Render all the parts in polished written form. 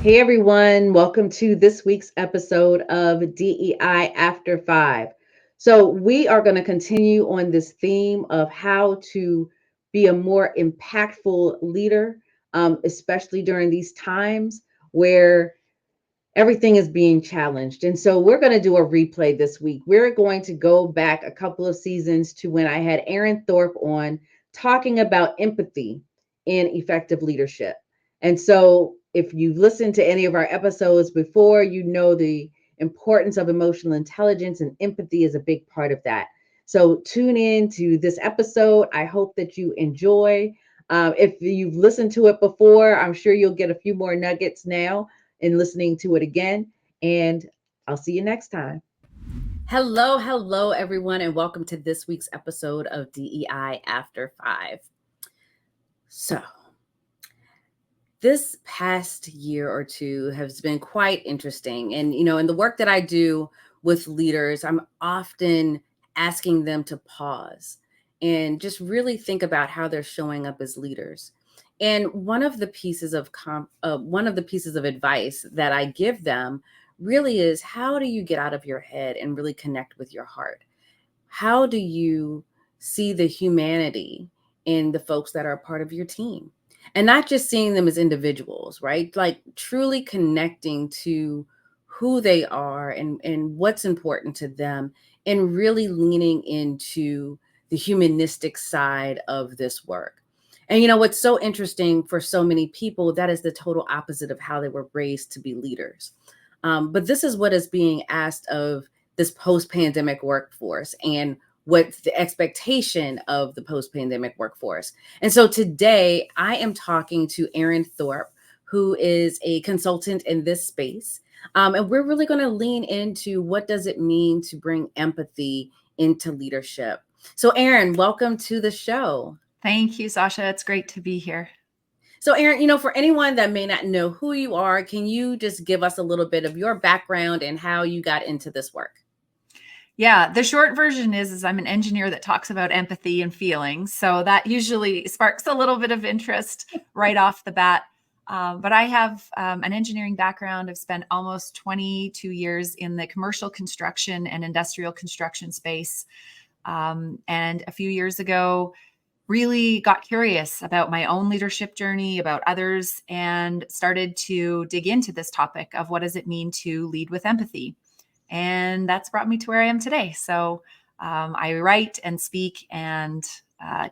Hey everyone, welcome to this week's episode of DEI After 5. So, we are going to continue on this theme of how to be a more impactful leader, especially during these times where everything is being challenged. And so, we're going to do a replay this week. We're going to go back a couple of seasons to when I had Erin Thorpe on talking about empathy in effective leadership. And so, if you've listened to any of our episodes before, you know the importance of emotional intelligence, and empathy is a big part of that. So, tune in to this episode. I hope that you enjoy. If you've listened to it before, I'm sure you'll get a few more nuggets now in listening to it again. And I'll see you next time. Hello, everyone, and welcome to this week's episode of DEI After 5. So, this past year or two has been quite interesting. And, in the work that I do with leaders, I'm often asking them to pause and just really think about how they're showing up as leaders. And one of the pieces of advice that I give them really is, how do you get out of your head and really connect with your heart? How do you see the humanity in the folks that are a part of your team? And not just seeing them as individuals, right? Like truly connecting to who they are and what's important to them, and really leaning into the humanistic side of this work. And what's so interesting for so many people, that is the total opposite of how they were raised to be leaders. But this is what is being asked of this post-pandemic workforce, and what's the expectation of the post-pandemic workforce. And so today I am talking to Erin Thorpe, who is a consultant in this space. And we're really going to lean into what does it mean to bring empathy into leadership. So Erin, welcome to the show. Thank you, Sacha. It's great to be here. So Erin, for anyone that may not know who you are, can you just give us a little bit of your background and how you got into this work? Yeah, the short version is I'm an engineer that talks about empathy and feelings. So that usually sparks a little bit of interest right off the bat. But I have an engineering background. I've spent almost 22 years in the commercial construction and industrial construction space. And a few years ago, really got curious about my own leadership journey, about others, and started to dig into this topic of what does it mean to lead with empathy. And that's brought me to where I am today. So I write and speak and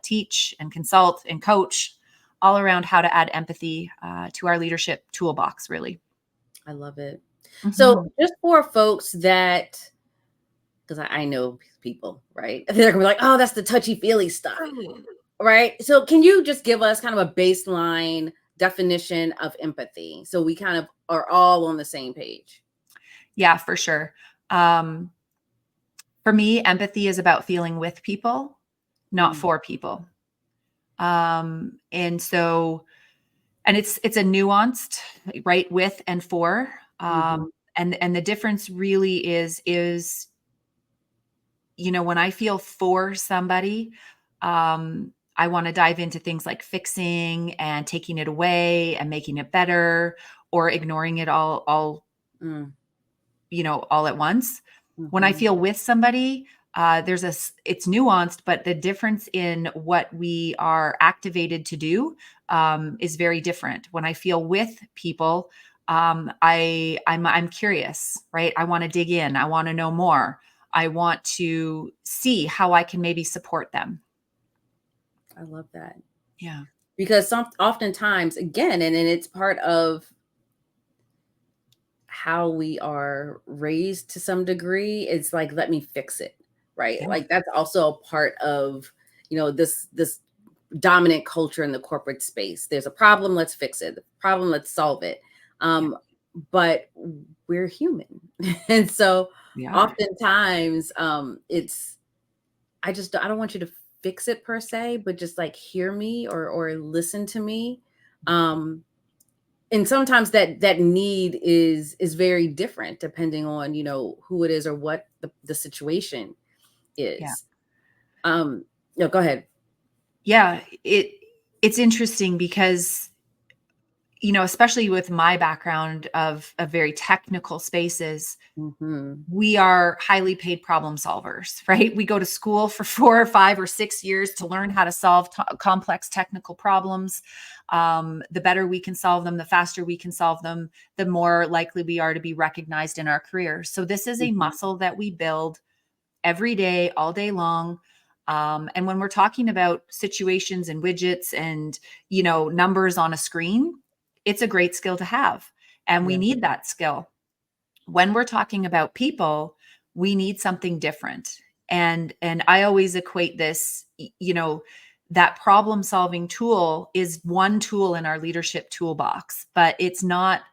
teach and consult and coach all around how to add empathy to our leadership toolbox, really. I love it. Mm-hmm. So just for folks that, because I know people, right? They're gonna be like, oh, that's the touchy-feely stuff, right? So can you just give us kind of a baseline definition of empathy so we kind of are all on the same page? Yeah, for sure. For me, empathy is about feeling with people, not for people. And it's a nuanced, right? With and for. And the difference really is, when I feel for somebody, I want to dive into things like fixing and taking it away and making it better, or ignoring it all at once. When I feel with somebody, it's nuanced, but the difference in what we are activated to do is very different. When I feel with people, I'm curious, right? I want to dig in. I want to know more. I want to see how I can maybe support them. I love that. Yeah. Because oftentimes, again, and it's part of how we are raised to some degree, it's like, let me fix it, right? Yeah. Like that's also a part of, this dominant culture in the corporate space. There's a problem, let's fix it. The problem, let's solve it. But we're human. And so oftentimes I don't want you to fix it per se, but just like hear me or listen to me. And sometimes that need is very different depending on, who it is or what the situation is. Go ahead. Yeah, it's interesting because especially with my background of very technical spaces, Mm-hmm. we are highly paid problem solvers, right? We go to school for 4 or 5 or 6 years to learn how to solve complex technical problems. The better we can solve them, the faster we can solve them, the more likely we are to be recognized in our careers. So this is a Mm-hmm. muscle that we build every day, all day long. And when we're talking about situations and widgets and, numbers on a screen, it's a great skill to have. And we Yeah. need that skill. When we're talking about people, we need something different. And I always equate this, that problem solving tool is one tool in our leadership toolbox, but it's not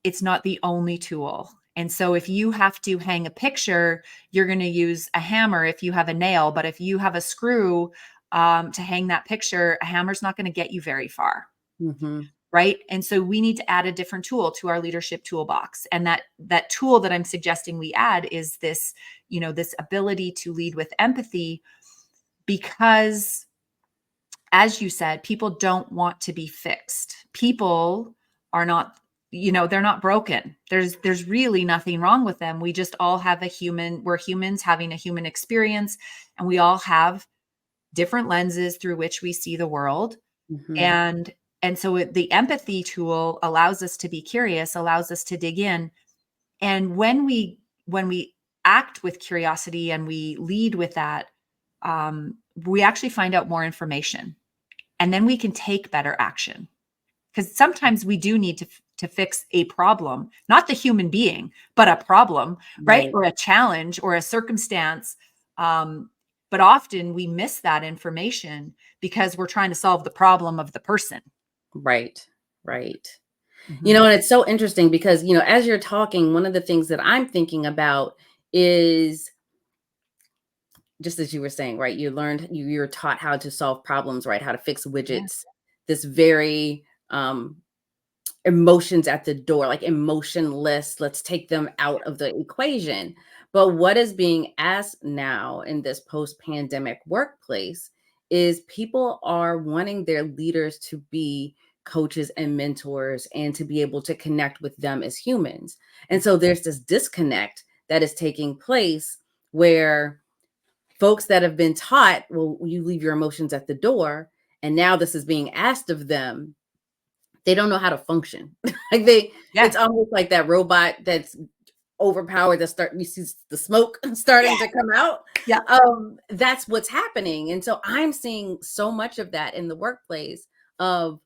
the only tool. And so if you have to hang a picture, you're going to use a hammer if you have a nail. But if you have a screw to hang that picture, a hammer's not going to get you very far. Mm-hmm. Right. And so we need to add a different tool to our leadership toolbox. And that tool that I'm suggesting we add is this, this ability to lead with empathy, because as you said, people don't want to be fixed. People are not, they're not broken. There's really nothing wrong with them. We just all have we're humans having a human experience, and we all have different lenses through which we see the world. Mm-hmm. And so the empathy tool allows us to be curious, allows us to dig in. And when we act with curiosity and we lead with that, we actually find out more information, and then we can take better action. Because sometimes we do need to fix a problem, not the human being, but a problem, right? Right. Or a challenge or a circumstance. But often we miss that information because we're trying to solve the problem of the person. Right. Right. Mhm. And it's so interesting because, as you're talking, one of the things that I'm thinking about is just as you were saying, right? You're taught how to solve problems, right? How to fix Yeah. widgets. This very emotions at the door, like emotionless. Let's take them out of the equation. But what is being asked now in this post-pandemic workplace is people are wanting their leaders to be coaches and mentors and to be able to connect with them as humans. And so there's this disconnect that is taking place where folks that have been taught, well, you leave your emotions at the door, and now this is being asked of them, they don't know how to function. Like Yeah. it's almost like that robot that's overpowered you see the smoke starting to come out. Yeah. That's what's happening. And so I'm seeing so much of that in the workplace of,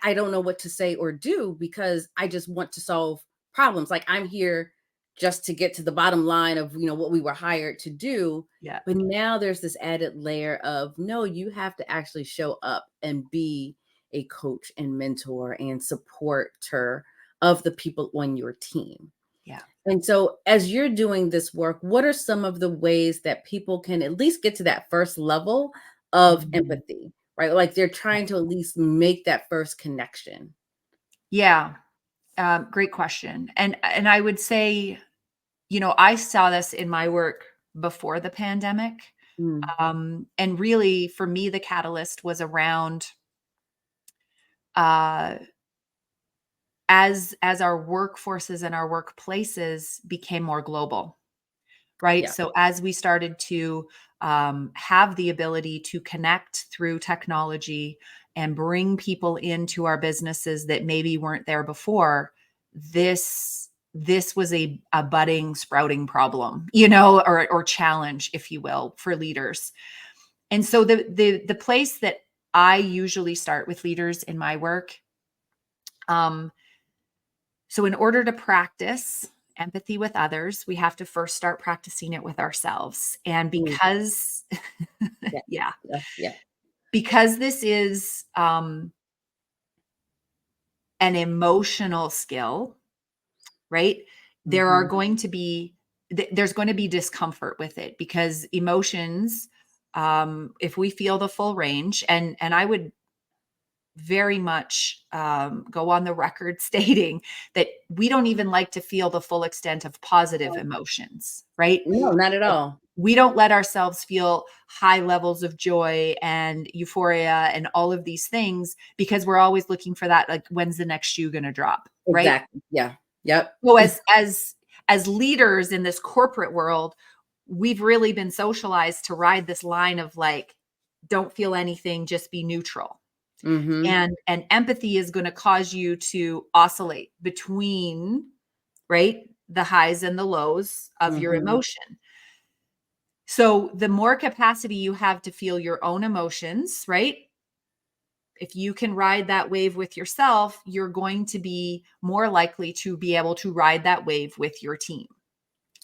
I don't know what to say or do because I just want to solve problems. Like I'm here just to get to the bottom line of, what we were hired to do. Yeah. But now there's this added layer of, no, you have to actually show up and be a coach and mentor and supporter of the people on your team. Yeah. And so as you're doing this work, what are some of the ways that people can at least get to that first level of Mhm. empathy, right? Like they're trying to at least make that first connection. Yeah. Great question. And I would say, I saw this in my work before the pandemic. Mm, And really, for me, the catalyst was around uh, as our workforces and our workplaces became more global, right? yeah. So as we started to have the ability to connect through technology and bring people into our businesses that maybe weren't there before, this was a budding, sprouting problem, or challenge, if you will, for leaders. And so the place that I usually start with leaders in my work, so in order to practice empathy with others, we have to first start practicing it with ourselves. And Mm, because, yeah. yeah, Yeah. Yeah. because this is an emotional skill, right? There are Mm-hmm. going to be there's going to be discomfort with it because emotions, if we feel the full range, and I would very much go on the record stating that we don't even like to feel the full extent of positive emotions, right? No, not at all. We don't let ourselves feel high levels of joy and euphoria and all of these things because we're always looking for that, like, when's the next shoe going to drop, right? Exactly. Yeah. Yep. So as leaders in this corporate world, we've really been socialized to ride this line of like, don't feel anything, just be neutral. Mm-hmm. And empathy is going to cause you to oscillate between, right, the highs and the lows of your Mm-hmm. emotion. So the more capacity you have to feel your own emotions, right? If you can ride that wave with yourself, you're going to be more likely to be able to ride that wave with your team.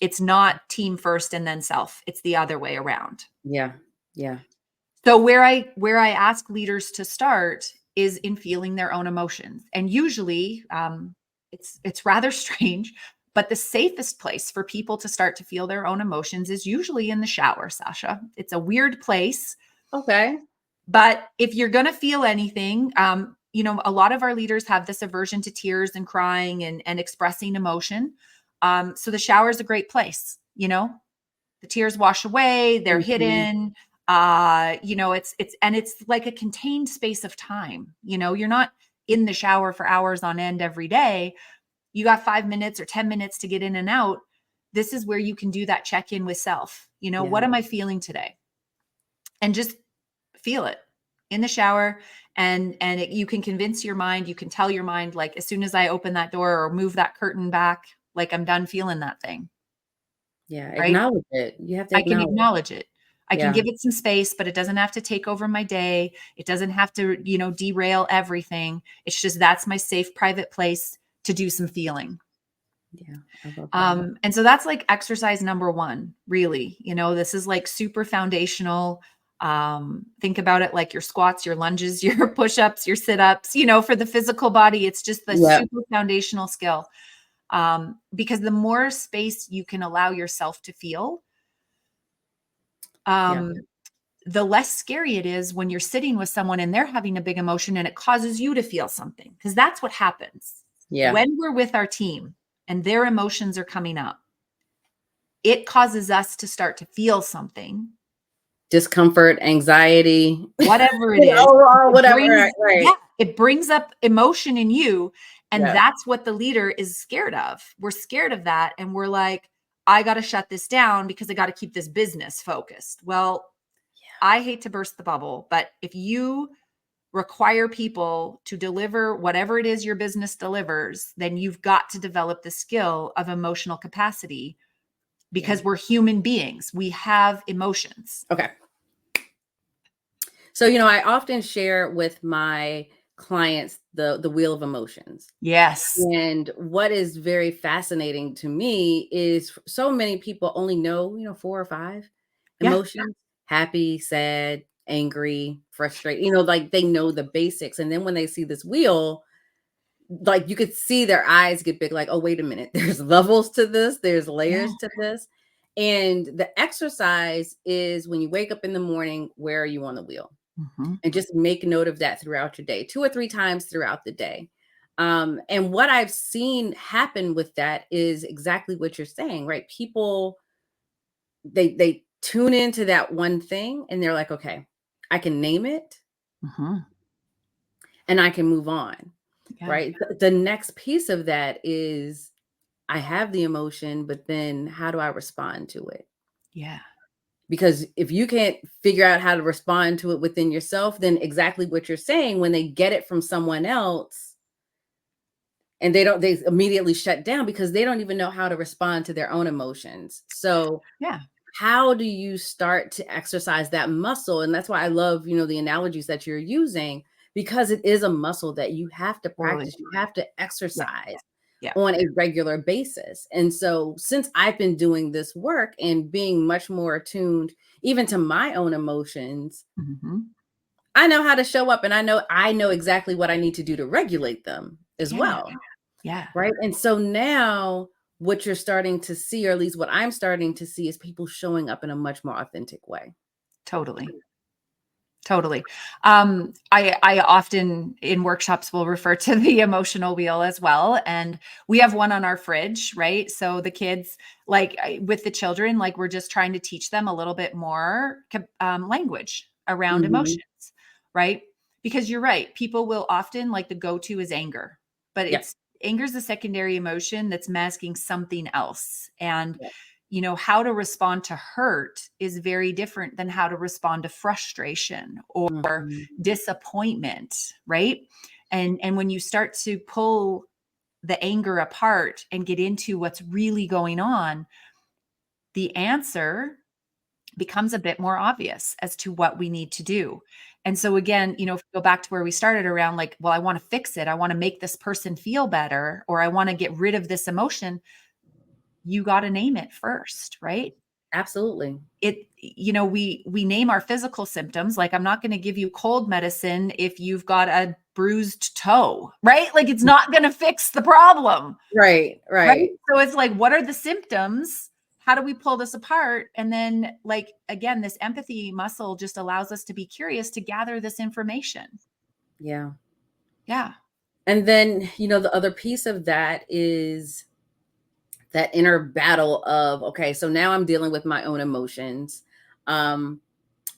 It's not team first and then self. It's the other way around. Yeah. Yeah. So where I ask leaders to start is in feeling their own emotions. And usually it's rather strange, but the safest place for people to start to feel their own emotions is usually in the shower, Sacha. It's a weird place, Okay. but if you're going to feel anything, a lot of our leaders have this aversion to tears and crying and expressing emotion. So the shower is a great place, the tears wash away, they're Mm-hmm. hidden. It's like a contained space of time. You're not in the shower for hours on end every day. You got 5 minutes or 10 minutes to get in and out. This is where you can do that check-in with self. Yeah. What am I feeling today? And just feel it in the shower. And you can convince your mind, you can tell your mind, like, as soon as I open that door or move that curtain back, like, I'm done feeling that thing. Yeah. Right? Acknowledge it. You have to I can acknowledge. acknowledge it. I can Yeah. give it some space, but it doesn't have to take over my day. It doesn't have to, derail everything. It's just, that's my safe, private place to do some feeling. Yeah. I love that. And so that's like exercise number one, really. This is like super foundational. Think about it like your squats, your lunges, your push-ups, your sit-ups, for the physical body. It's just the Yep. super foundational skill. Because the more space you can allow yourself to feel, Yeah. the less scary it is when you're sitting with someone and they're having a big emotion and it causes you to feel something. Because that's what happens. Yeah. When we're with our team and their emotions are coming up, it causes us to start to feel something. Discomfort, anxiety, Whatever it is. or whatever. Right. Yeah, it brings up emotion in you. And Yeah. that's what the leader is scared of. We're scared of that. And we're like, I got to shut this down because I got to keep this business focused. Well, I hate to burst the bubble, but if you require people to deliver whatever it is your business delivers, then you've got to develop the skill of emotional capacity, because we're human beings. We have emotions. Okay. So, I often share with my clients the wheel of emotions. Yes. And what is very fascinating to me is so many people only know, 4 or 5 emotions: happy, sad, angry, frustrated, like they know the basics. And then when they see this wheel, like you could see their eyes get big, like, oh, wait a minute, there's levels to this, there's layers to this. And the exercise is, when you wake up in the morning, where are you on the wheel? Mm-hmm. And just make note of that throughout your day, 2 or 3 times throughout the day. And what I've seen happen with that is exactly what you're saying, right? People, they tune into that one thing and they're like, okay, I can name it Mm-hmm. and I can move on, Yeah. right? The next piece of that is, I have the emotion, but then how do I respond to it? Yeah. Because if you can't figure out how to respond to it within yourself, then exactly what you're saying, when they get it from someone else and they immediately shut down because they don't even know how to respond to their own emotions. So Yeah. how do you start to exercise that muscle? And that's why I love, the analogies that you're using, because it is a muscle that you have to practice. You have to exercise on a regular basis. And so since I've been doing this work and being much more attuned even to my own emotions, Mm-hmm. I know how to show up, and I know exactly what I need to do to regulate them as well. Yeah. Right. And so now what you're starting to see, or at least what I'm starting to see, is people showing up in a much more authentic way. Totally. Totally. I often in workshops will refer to the emotional wheel as well. And we have one on our fridge, right? So the kids, like with the children, like we're just trying to teach them a little bit more language around Mm-hmm. emotions, right? Because you're right. People will often like the go-to is anger, but Yeah. anger is a secondary emotion that's masking something else. And Yeah. how to respond to hurt is very different than how to respond to frustration or Mhm. disappointment, right? And when you start to pull the anger apart and get into what's really going on, the answer becomes a bit more obvious as to what we need to do. And so again, if we go back to where we started around like, well, I want to fix it. I want to make this person feel better, or I want to get rid of this emotion. You got to name it first, right? Absolutely. We name our physical symptoms. Like, I'm not going to give you cold medicine if you've got a bruised toe, right? Like, it's not going to fix the problem, Right. right? Right. So it's like, what are the symptoms? How do we pull this apart? And then, like, again, this empathy muscle just allows us to be curious to gather this information. Yeah. Yeah. And then, the other piece of that is that inner battle of, okay, so now I'm dealing with my own emotions. Now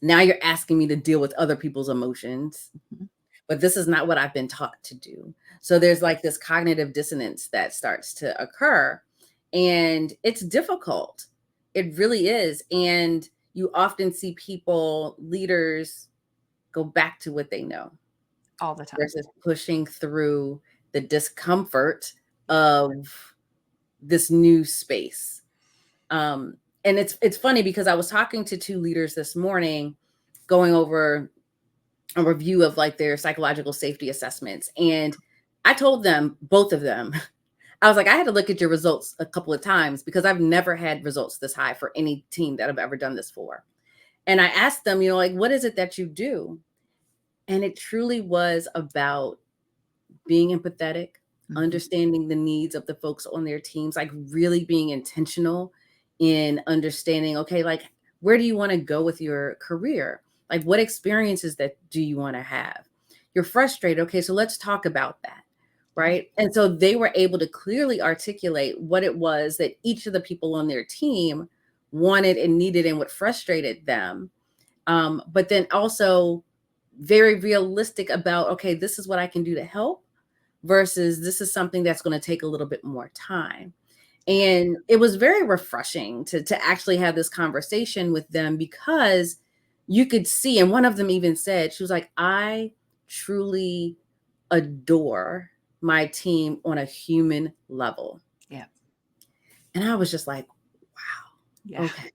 you're asking me to deal with other people's emotions, Mhm. but this is not what I've been taught to do. So there's like this cognitive dissonance that starts to occur, and it's difficult. It really is. And you often see people, leaders, go back to what they know All the time. versus pushing through the discomfort of this new space. And it's funny because I was talking to two leaders this morning, going over a review of like their psychological safety assessments. And I told them, both of them, I was like, I had to look at your results a couple of times because I've never had results this high for any team that I've ever done this for. And I asked them, like, what is it that you do? And it truly was about being empathetic, Mhm. understanding the needs of the folks on their teams, like really being intentional in understanding, okay, like, where do you want to go with your career? Like, what experiences that do you want to have? You're frustrated. Okay, so let's talk about that. Right. And so they were able to clearly articulate what it was that each of the people on their team wanted and needed and what frustrated them. But then also very realistic about, okay, this is what I can do to help versus this is something that's going to take a little bit more time. And it was very refreshing to actually have this conversation with them because you could see, and one of them even said, she was like, I truly adore my team on a human level. Yeah. And I was just like, wow. Yeah. Okay.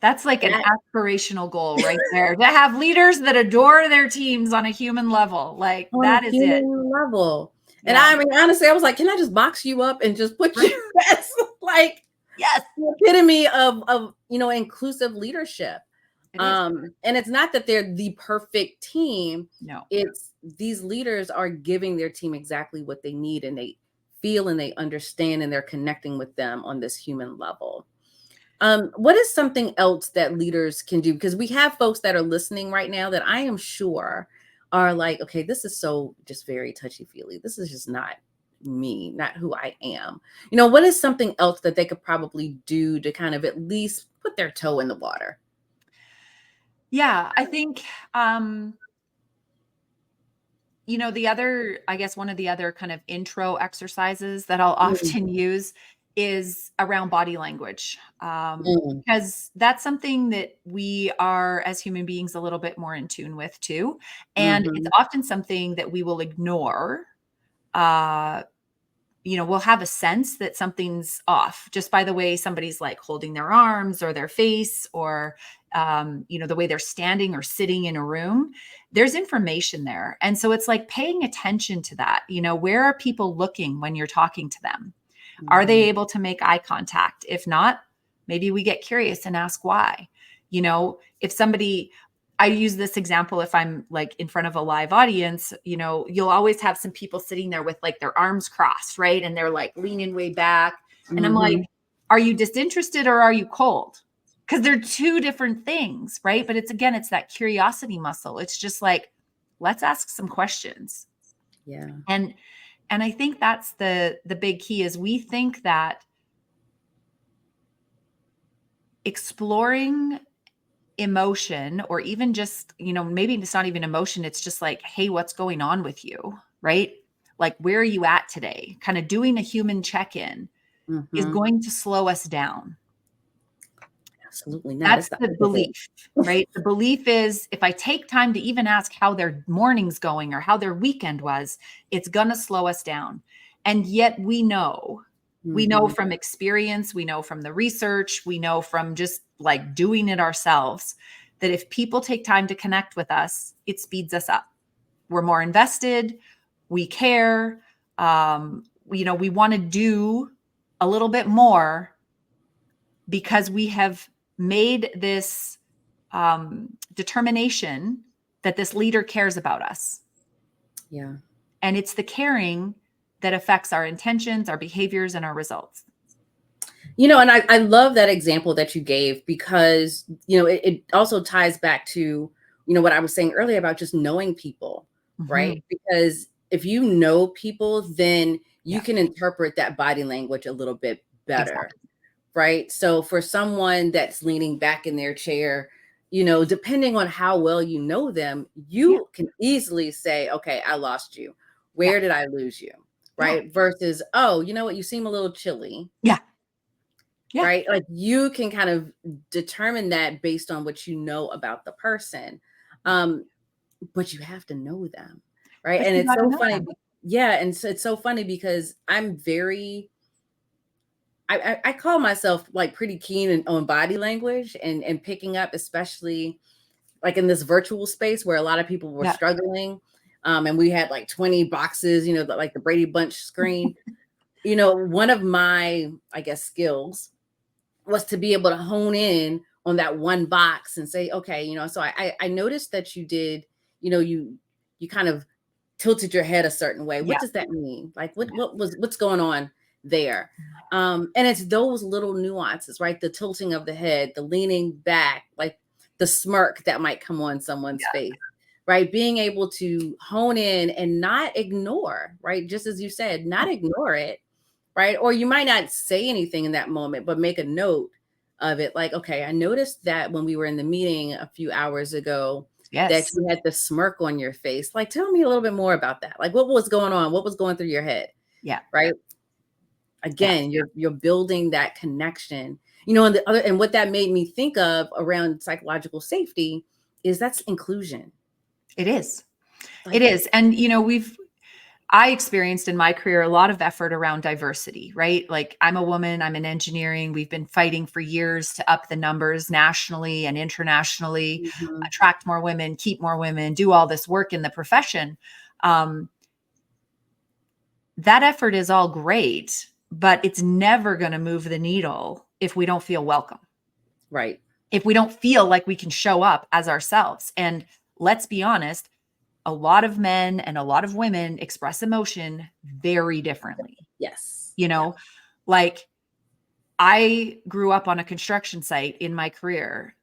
That's like an aspirational goal right there, to have leaders that adore their teams on a human level. Like, On that a is it. human level. And Yeah. I mean, honestly, I was like, can I just box you up and just put you as like Yes. the epitome of inclusive leadership? It is. And it's not that they're the perfect team. No. It's these leaders are giving their team exactly what they need, and they feel and they understand, and they're connecting with them on this human level. What is something else that leaders can do? Because we have folks that are listening right now that I am sure are like, okay, this is so just very touchy-feely. This is just not me, not who I am. What is something else that they could probably do to kind of at least put their toe in the water? Yeah, I think I guess one of the other kind of intro exercises that I'll Mm, often use is around body language. mm, Because that's something that we are, as human beings, a little bit more in tune with too. And it's mhm, often something that we will ignore. Uh, we'll have a sense that something's off just by the way somebody's like holding their arms or their face or, the way they're standing or sitting in a room. There's information there. And so it's like paying attention to that. Where are people looking when you're talking to them? Are they mhm, able to make eye contact? If not, maybe we get curious and ask why. If somebody, I use this example if I'm like in front of a live audience, you'll always have some people sitting there with like their arms crossed, right? And they're like leaning way back. And I'm like, mhm. are you disinterested or are you cold? because they're two different things, right? But it's that curiosity muscle. It's just like, let's ask some questions. Yeah. And I think that's the big key is we think that exploring emotion, or even just, maybe it's not even emotion. It's just like, hey, what's going on with you? Right? Like, where are you at today? Kind of doing a human check-in is going to slow us down. Absolutely not. That's the belief, right? The belief is if I take time to even ask how their morning's going or how their weekend was, it's going to slow us down. And yet we know from experience, we know from the research, we know from just like doing it ourselves, that if people take time to connect with us, it speeds us up. We're more invested. We care. We want to do a little bit more because we have made this determination that this leader cares about us. Yeah. And it's the caring that affects our intentions, our behaviors, and our results. And I love that example that you gave because, it also ties back to, what I was saying earlier about just knowing people, right? Because if you know people, then you can interpret that body language a little bit better. Exactly. Right. So for someone that's leaning back in their chair, depending on how well you know them, you can easily say, okay, I lost you. Where did I lose you? Right. Versus, oh, you know what? You seem a little chilly. Yeah. Right. Like you can kind of determine that based on what you know about the person. But you have to know them. Right. But and you it's gotta so know funny. them. Yeah. And so it's so funny because I'm I call myself like pretty keen on body language and picking up, especially like in this virtual space where a lot of people were struggling. And we had like 20 boxes, like the Brady Bunch screen. One of my, I guess, skills was to be able to hone in on that one box and say, okay, so I noticed that you did, you kind of tilted your head a certain way. What does that mean? Like what's going on there? And it's those little nuances, right? The tilting of the head, the leaning back, like the smirk that might come on someone's face, right? Being able to hone in and not ignore, right? Just as you said, not ignore it, right? Or you might not say anything in that moment, but make a note of it. Like, okay, I noticed that when we were in the meeting a few hours ago, that you had the smirk on your face. Like, tell me a little bit more about that. Like, what was going on? What was going through your head? Yeah. Right. Again, you're building that connection, and what that made me think of around psychological safety is that's inclusion. It is. It is. And, I experienced in my career a lot of effort around diversity, right? Like I'm a woman, I'm in engineering. We've been fighting for years to up the numbers nationally and internationally, attract more women, keep more women, do all this work in the profession. That effort is all great, but it's never going to move the needle if we don't feel welcome. Right. If we don't feel like we can show up as ourselves. And let's be honest, a lot of men and a lot of women express emotion very differently. Yes. Like I grew up on a construction site in my career,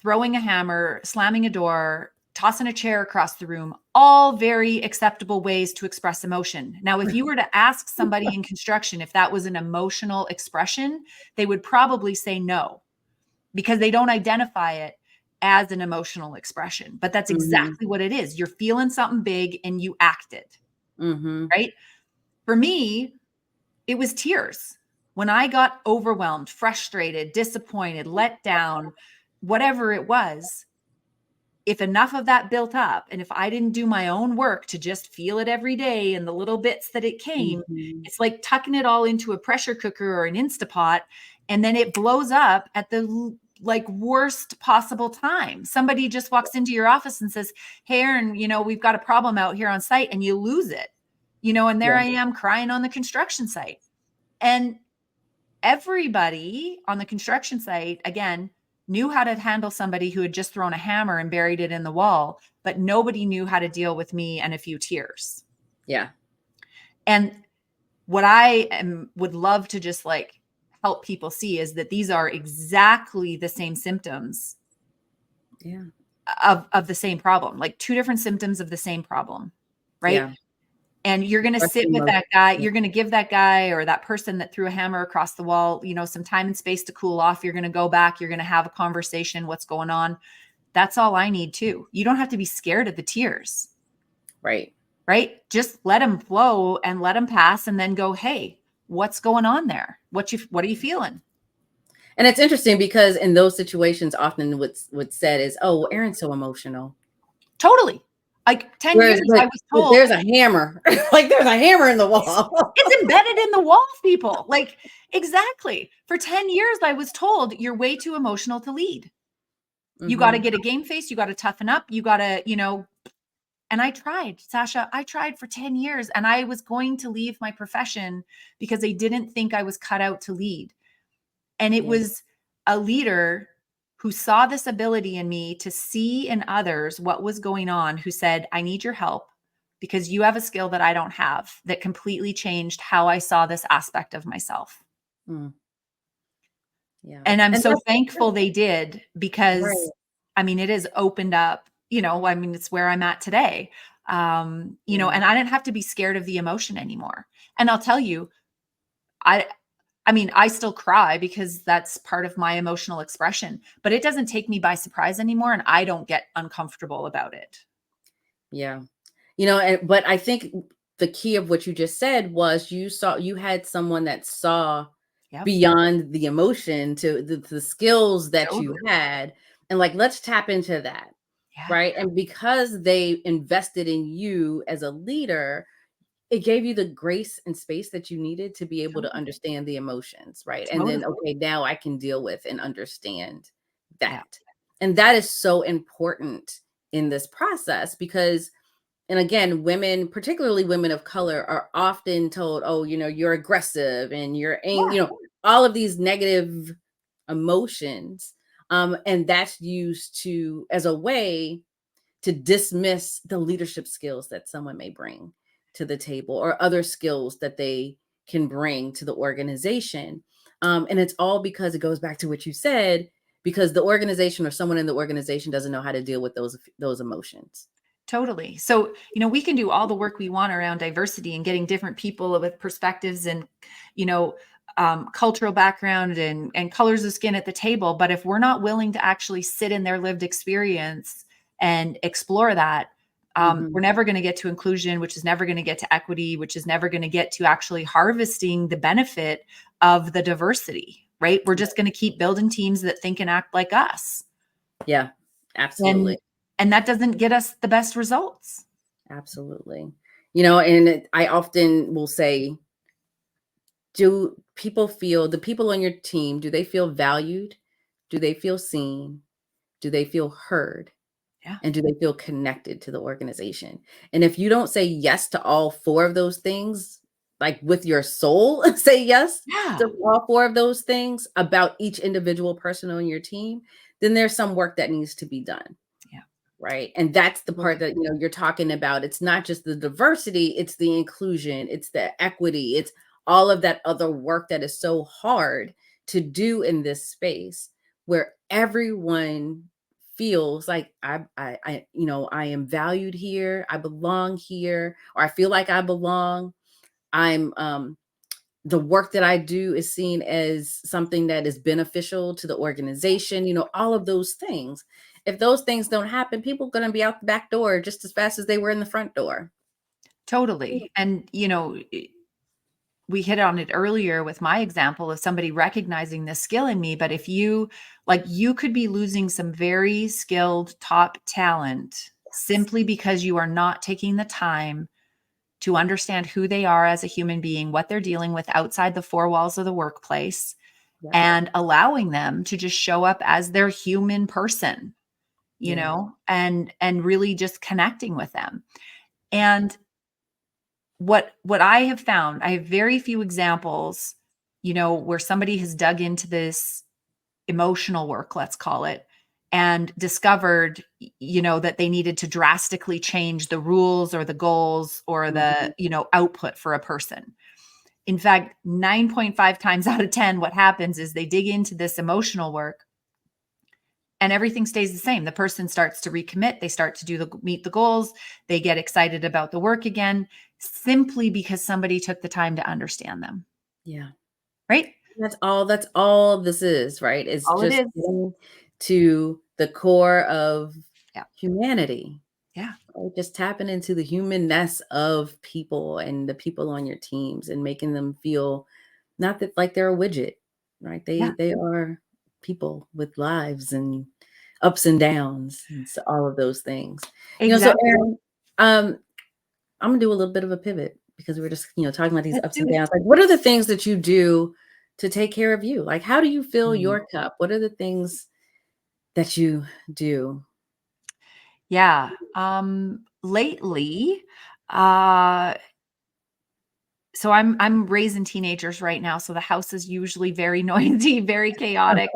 throwing a hammer, slamming a door, tossing a chair across the room, all very acceptable ways to express emotion. Now, if you were to ask somebody in construction if that was an emotional expression, they would probably say no, because they don't identify it as an emotional expression. But that's exactly what it is. You're feeling something big and you acted, right? For me, it was tears. When I got overwhelmed, frustrated, disappointed, let down, whatever it was, if enough of that built up, and if I didn't do my own work to just feel it every day and the little bits that it came, it's like tucking it all into a pressure cooker or an Instapot, and then it blows up at the worst possible time. Somebody just walks into your office and says, "Hey, Erin, we've got a problem out here on site," and you lose it, and there I am crying on the construction site. And everybody on the construction site, again, knew how to handle somebody who had just thrown a hammer and buried it in the wall, but nobody knew how to deal with me and a few tears. Yeah. And what I would love to just help people see is that these are exactly the same symptoms Yeah. of the same problem, like two different symptoms of the same problem, right? Yeah. And you're going to sit with that guy, you're going to give that guy or that person that threw a hammer across the wall, some time and space to cool off. You're going to go back, you're going to have a conversation, what's going on. That's all I need too. You don't have to be scared of the tears. Right. Just let them flow and let them pass, and then go, hey, what's going on there? What are you feeling? And it's interesting because in those situations, often what's said is, "Oh, well, Erin's so emotional." Totally. Like 10 years, I was told there's a hammer, like there's a hammer in the wall. It's embedded in the wall, people. Like, exactly. For 10 years, I was told you're way too emotional to lead. You got to get a game face. You got to toughen up. You got to, and I tried, Sacha, I tried for 10 years, and I was going to leave my profession because they didn't think I was cut out to lead. And it was a leader who saw this ability in me to see in others what was going on, who said, I need your help because you have a skill that I don't have, that completely changed how I saw this aspect of myself. Yeah. And I'm so thankful they did, because it has opened up, it's where I'm at today. And I didn't have to be scared of the emotion anymore. And I'll tell you, I still cry because that's part of my emotional expression, but it doesn't take me by surprise anymore. And I don't get uncomfortable about it. Yeah. But I think the key of what you just said was you had someone that saw beyond the emotion to the skills that you had. And like, let's tap into that. Yeah. Right. And because they invested in you as a leader, it gave you the grace and space that you needed to be able to understand the emotions. Right. And then, okay, now I can deal with and understand that. Yeah. And that is so important in this process because, and again, women, particularly women of color, are often told, oh, you're aggressive and you're angry, all of these negative emotions. And that's used as a way to dismiss the leadership skills that someone may bring to the table or other skills that they can bring to the organization. And it's all because it goes back to what you said, because the organization or someone in the organization doesn't know how to deal with those emotions. Totally. So, we can do all the work we want around diversity and getting different people with perspectives and, cultural background and colors of skin at the table. But if we're not willing to actually sit in their lived experience and explore that, we're never going to get to inclusion, which is never going to get to equity, which is never going to get to actually harvesting the benefit of the diversity, right? We're just going to keep building teams that think and act like us. Yeah, absolutely. And that doesn't get us the best results. Absolutely. And I often will say, do the people on your team, do they feel valued? Do they feel seen? Do they feel heard? Yeah. And do they feel connected to the organization? And if you don't say yes to all four of those things, like with your soul, say yes to all four of those things about each individual person on your team, then there's some work that needs to be done. Right. And that's the part that, you're talking about. It's not just the diversity, it's the inclusion, it's the equity, it's all of that other work that is so hard to do in this space where everyone feels like I am valued here, I belong here, or I feel like I belong. The work that I do is seen as something that is beneficial to the organization, all of those things. If those things don't happen, people are going to be out the back door just as fast as they were in the front door. Totally. And, we hit on it earlier with my example of somebody recognizing the skill in me. But if you could be losing some very skilled top talent simply because you are not taking the time to understand who they are as a human being, what they're dealing with outside the four walls of the workplace, and allowing them to just show up as their human person, and really just connecting with them. And what I have found, I have very few examples, where somebody has dug into this emotional work, let's call it, and discovered, that they needed to drastically change the rules or the goals or the, output for a person. In fact, 9.5 times out of 10, what happens is they dig into this emotional work and everything stays the same. The person starts to recommit. They start to meet the goals. They get excited about the work again, simply because somebody took the time to understand them. Yeah. Right? That's all this is, right? It's All it just is. getting to the core of Yeah. humanity. Yeah. Right? Just tapping into the humanness of people and the people on your teams and making them feel not that like they're a widget, right? They are people with lives and ups and downs and so all of those things. So Exactly. Erin, I'm gonna do a little bit of a pivot because we're just, talking about these Let's ups do and it. downs. Like, what are the things that you do to take care of you? Like, how do you fill your cup? What are the things that you do? Yeah. Lately, uh, so I'm raising teenagers right now. So the house is usually very noisy, very chaotic.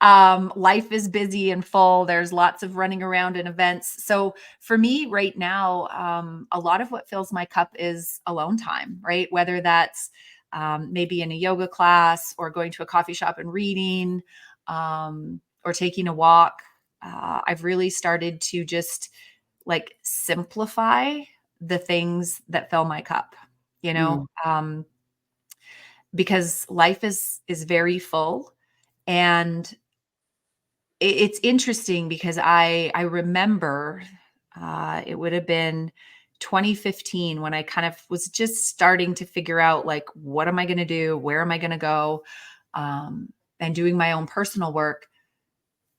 Life is busy and full. There's lots of running around and events. So for me right now, a lot of what fills my cup is alone time, right? Whether that's maybe in a yoga class or going to a coffee shop and reading, or taking a walk. I've really started to just like simplify the things that fill my cup, Mm, because life is very full. And it's interesting because I remember it would have been 2015 when I kind of was just starting to figure out, like, what am I going to do? Where am I going to go? And doing my own personal work,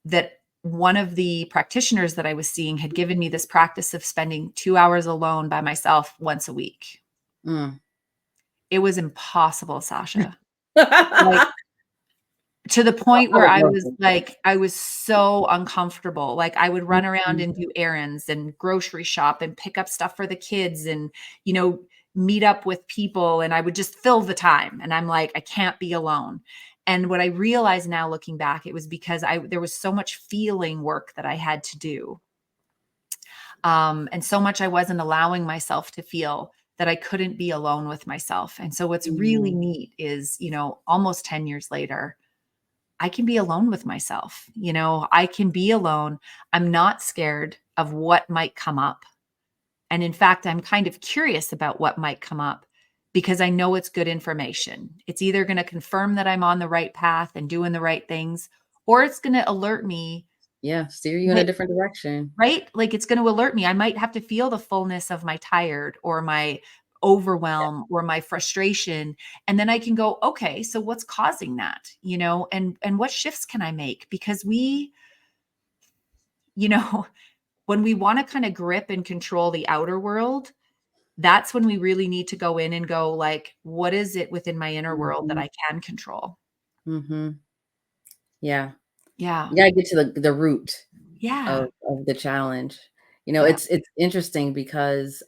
that one of the practitioners that I was seeing had given me this practice of spending 2 hours alone by myself once a week. mm. It was impossible, Sasha. Like, I to the point where would I love was to. like, I was so uncomfortable. Like, I would run around Mhm. and do errands and grocery shop and pick up stuff for the kids and, you know, meet up with people. And I would just fill the time. And I'm like, I can't be alone. And what I realize now looking back, it was because there was so much feeling work that I had to do. And so much I wasn't allowing myself to feel, that I couldn't be alone with myself. And so what's really Mhm. neat is, almost 10 years later, I can be alone with myself. I can be alone. I'm not scared of what might come up. And in fact, I'm kind of curious about what might come up because I know it's good information. It's either going to confirm that I'm on the right path and doing the right things, or it's going to alert me Yeah, steer you in a that, different direction. right? Like, it's going to alert me. I might have to feel the fullness of my tired or my overwhelm or my frustration. And then I can go, okay, so what's causing that? And what shifts can I make? Because you know, when we want to kind of grip and control the outer world, that's when we really need to go in and go, like, what is it within my inner world that Mhm. I can control? Mhm. Yeah. Yeah. You gotta get to the root Yeah. of the challenge. Yeah. It's interesting because,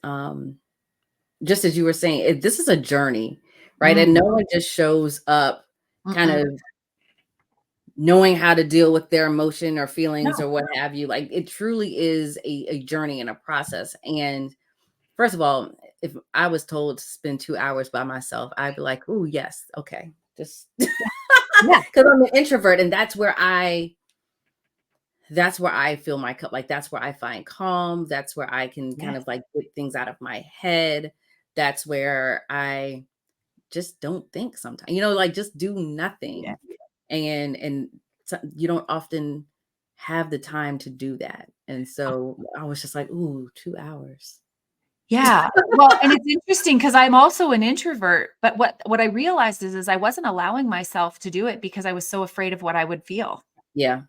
just as you were saying, this is a journey, right? And Mm, no one just shows up kind mm-mm. of knowing how to deal with their emotion or feelings No. or what have you. Like, it truly is a journey and a process. And first of all, if I was told to spend 2 hours by myself, I'd be like, "Ooh, yes, okay." Just Yeah. because I'm an introvert, and that's where I fill my cup. Like, that's where I find calm. That's where I can kind Yes. of like get things out of my head. That's where I just don't think sometimes, like just do Yeah. nothing. And so you don't often have the time to do that. And so I was just like, ooh, 2 hours. Yeah. Well, and it's interesting because I'm also an introvert, but what I realized is I wasn't allowing myself to do it because I was so afraid of what I would feel. Yeah.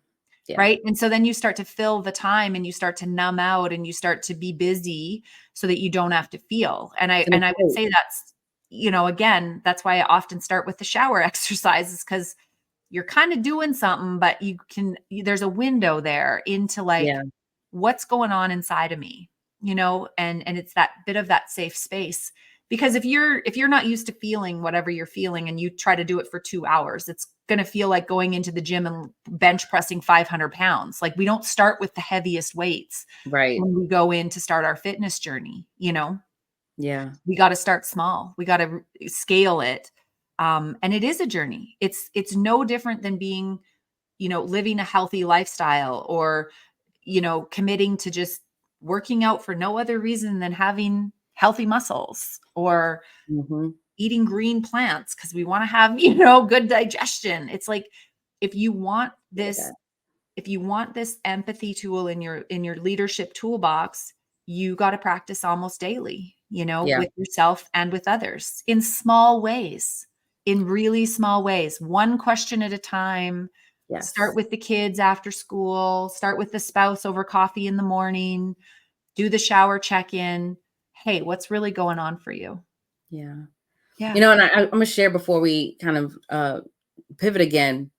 Yeah. Right. And so then you start to fill the time and you start to numb out and you start to be busy so that you don't have to feel. And I It's an and I would escape. say that's, again, that's why I often start with the shower exercises, because you're kind of doing something, but there's a window there into, like, Yeah. what's going on inside of me, and it's that bit of that safe space. Because if you're not used to feeling whatever you're feeling and you try to do it for 2 hours, it's going to feel like going into the gym and bench pressing 500 pounds. Like, we don't start with the heaviest weights Right. when we go in to start our fitness journey. Yeah. We got to start small. We got to scale it And it is a journey. It's no different than being, living a healthy lifestyle, or, committing to just working out for no other reason than having healthy muscles, or Mhm. eating green plants because we want to have, good digestion. It's like, if you want Look at this that. if you want this empathy tool in your leadership toolbox, you got to practice almost daily, Yeah. with yourself and with others, in small ways, in really small ways, one question at a time. Start Yes. with the kids after school, start with the spouse over coffee in the morning, do the shower check-in. Hey, what's really going on for you? Yeah. Yeah. And I'm gonna share before we kind of pivot again.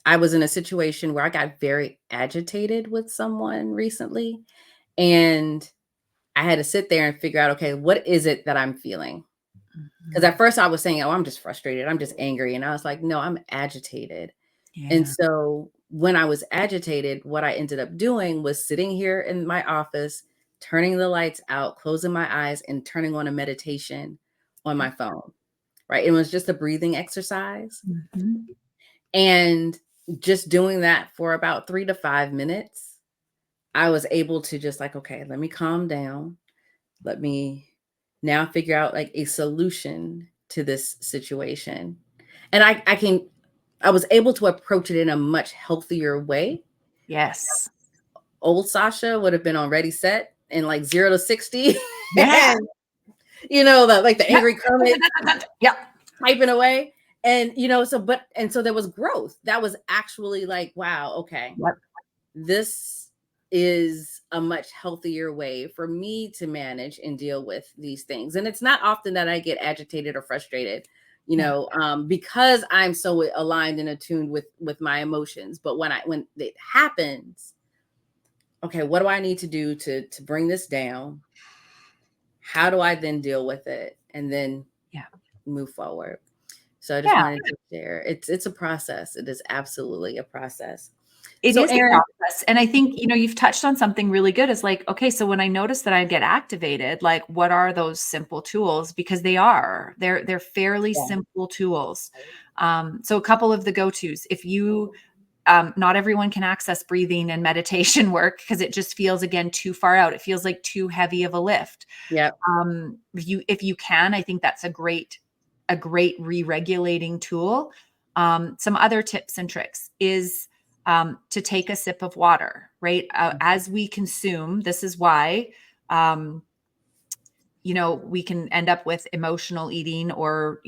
I was in a situation where I got very agitated with someone recently, and I had to sit there and figure out, okay, what is it that I'm feeling? Because Mhm. at first I was saying, oh, I'm just frustrated, I'm just angry. And I was like, no, I'm agitated. And Yeah. so when I was agitated, what I ended up doing was sitting here in my office, turning the lights out, closing my eyes, and turning on a meditation on my phone. Right. It was just a breathing exercise. Mhm. And just doing that for about 3 to 5 minutes, I was able to just like, okay, let me calm down. Let me now figure out like a solution to this situation. And I was able to approach it in a much healthier way. Yes. Old Sasha would have been on ready set in like 0 to 60. Yeah. And the Yep. angry Kermit Yep. typing away. And so there was growth. That was actually like, wow, okay. Yep. This is a much healthier way for me to manage and deal with these things. And it's not often that I get agitated or frustrated, Yeah. because I'm so aligned and attuned with my emotions. But when it happens, okay, what do I need to do to bring this down? How do I then deal with it and then Yeah. move forward? So I just Yeah. wanted to share. It's a process. It is absolutely a process. It So is a Erin, process. And I think, you've touched on something really good, is like, okay, so when I notice that I get activated, like, what are those simple tools? Because they're fairly yeah, simple tools. So a couple of the go-tos, if you, not everyone can access breathing and meditation work because it just feels, again, too far out. It feels like too heavy of a lift. yep, If you can, I think that's a great re-regulating tool. Some other tips and tricks is, to take a sip of water, right? As we consume, this is why, um, we can end up with emotional eating, or,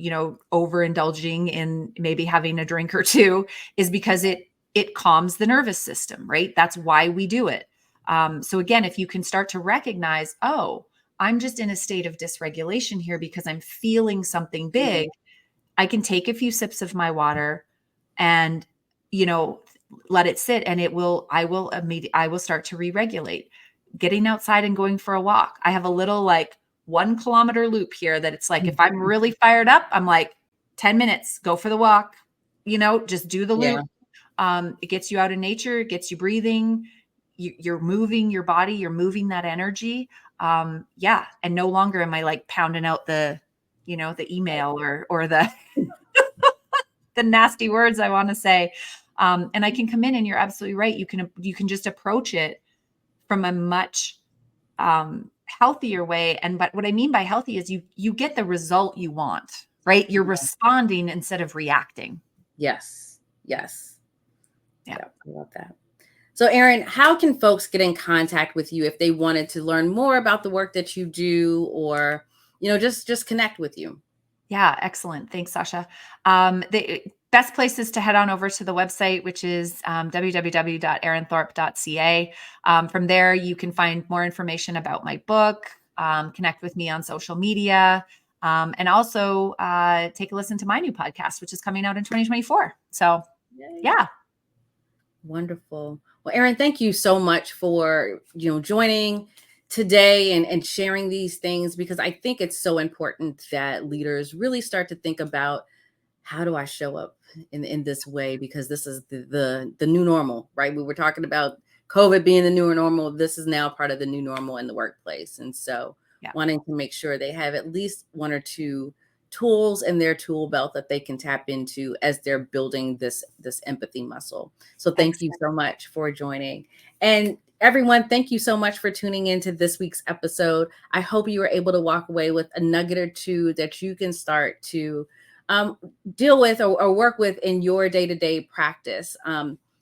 overindulging in maybe having a drink or two, is because it calms the nervous system, right? That's why we do it. So again, if you can start to recognize, oh, I'm just in a state of dysregulation here because I'm feeling something mhm, big, I can take a few sips of my water and, you know, let it sit, and I will start to re-regulate. Getting outside and going for a walk. I have a little, like, 1 kilometer loop here that it's like, if I'm really fired up, I'm like, 10 minutes, go for the walk, just do the yeah, loop. It gets you out in nature, it gets you breathing, you're moving your body, you're moving that energy. Yeah. And no longer am I like pounding out the email, or the nasty words I want to say. And I can come in, and you're absolutely right. You can just approach it from a much healthier way. But what I mean by healthy is you get the result you want, right? You're yeah, responding instead of reacting. yes, yes, Yeah. yeah. I love that. So, Erin, how can folks get in contact with you if they wanted to learn more about the work that you do, or just connect with you? Yeah, excellent. Thanks, Sasha. The best place is to head on over to the website, which is www.erinthorpe.ca. From there, you can find more information about my book, connect with me on social media, and also take a listen to my new podcast, which is coming out in 2024. So, Yay. yeah. Wonderful. Well, Erin, thank you so much for joining today and sharing these things, because I think it's so important that leaders really start to think about, how do I show up in this way, because this is the new normal, right? We were talking about COVID being the new normal. This is now part of the new normal in the workplace. And so Yeah. wanting to make sure they have at least one or two tools in their tool belt that they can tap into as they're building this empathy muscle. So thank you so much for joining. And everyone, thank you so much for tuning into this week's episode. I hope you were able to walk away with a nugget or two that you can start to deal with or work with in your day-to-day practice.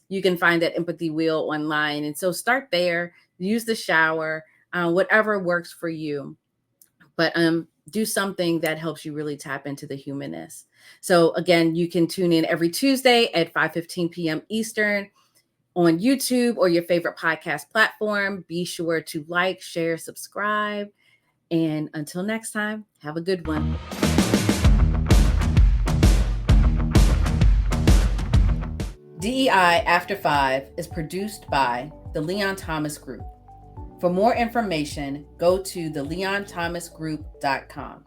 You can find that empathy wheel online. And so start there, use the shower, whatever works for you. But do something that helps you really tap into the humanness. So again, you can tune in every Tuesday at 5:15 p.m. Eastern on YouTube or your favorite podcast platform. Be sure to like, share, subscribe. And until next time, have a good one. DEI After 5 is produced by the Leon Thomas Group. For more information, go to theleonthomasgroup.com.